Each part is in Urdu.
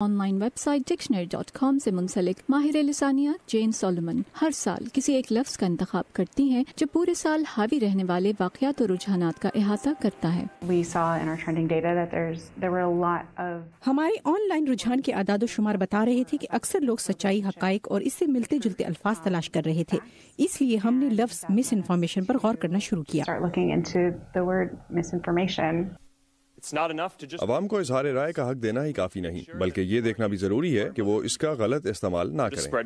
آن لائن ویب سائٹ ڈکشنری.com سے منسلک ماہر لسانیات جین سولومن ہر سال کسی ایک لفظ کا انتخاب کرتی ہیں جو پورے سال حاوی رہنے والے واقعات اور رجحانات کا احاطہ کرتا ہے. ہمارے آن لائن رجحان کے اعداد و شمار بتا رہے تھے کہ اکثر لوگ سچائی، حقائق اور اس سے ملتے جلتے الفاظ تلاش کر رہے تھے. اس لیے ہم نے لفظ مس انفارمیشن پر غور کرنا شروع کیا. عوام کو اظہار رائے کا حق دینا ہی کافی نہیں، بلکہ یہ دیکھنا بھی ضروری ہے کہ وہ اس کا غلط استعمال نہ کریں.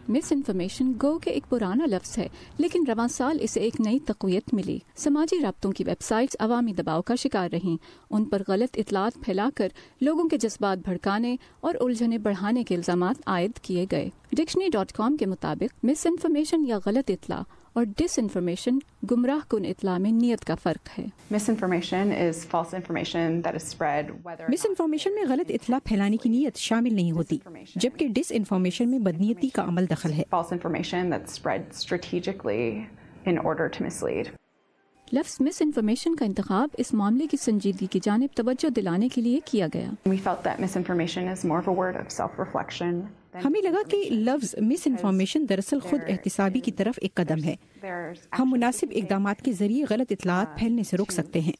مس انفارمیشن گو کہ ایک پرانا لفظ ہے، لیکن رواں سال اسے ایک نئی تقویت ملی. سماجی رابطوں کی ویب سائٹس عوامی دباؤ کا شکار رہیں. ان پر غلط اطلاعات پھیلا کر لوگوں کے جذبات بھڑکانے اور الجھنیں بڑھانے کے الزامات عائد کیے گئے. ڈکشنری.com کے مطابق مس انفارمیشن یا غلط اطلاع اور ڈس انفارمیشن گمراہ کن اطلاع میں نیت کا فرق ہے. مس انفارمیشن میں غلط اطلاع پھیلانے کی نیت شامل نہیں ہوتی، جبکہ ڈس انفارمیشن میں بدنیتی کا عمل دخل ہے. لفظ مس انفارمیشن کا انتخاب اس معاملے کی سنجیدگی کی جانب توجہ دلانے کے لیے کیا گیا. ہمیں لگا کہ لفظ مس انفارمیشن دراصل خود احتسابی کی طرف ایک قدم ہے. ہم مناسب اقدامات کے ذریعے غلط اطلاعات پھیلنے سے روک سکتے ہیں.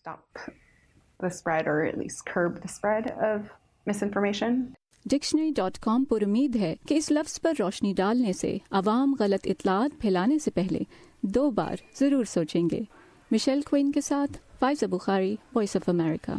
ڈکشنری.com پر امید ہے کہ اس لفظ پر روشنی ڈالنے سے عوام غلط اطلاعات پھیلانے سے پہلے 2 بار ضرور سوچیں گے. مشیل کوئن کے ساتھ فائزہ بخاری، وائس آف امریکہ.